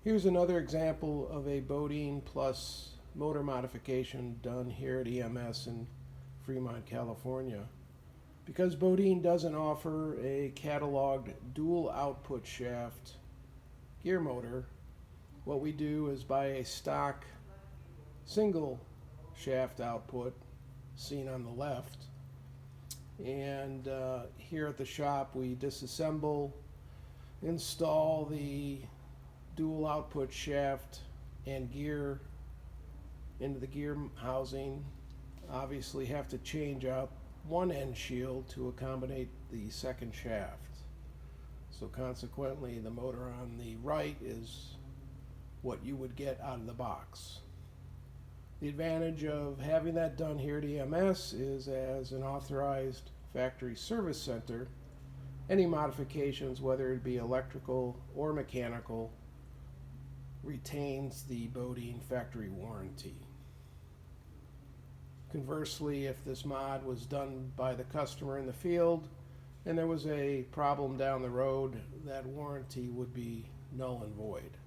Here's another example of a Bodine plus motor modification done here at EMS in Fremont, California. Because Bodine doesn't offer a cataloged dual output shaft gear motor, what we do is buy a stock single shaft output, seen on the left, and here at the shop we disassemble, install the dual output shaft and gear into the gear housing. Obviously have to change out one end shield to accommodate the second shaft. So consequently the motor on the right is what you would get out of the box. The advantage of having that done here at EMS is, as an authorized factory service center, any modifications, whether it be electrical or mechanical, retains the Bodine factory warranty. Conversely, if this mod was done by the customer in the field and there was a problem down the road, that warranty would be null and void.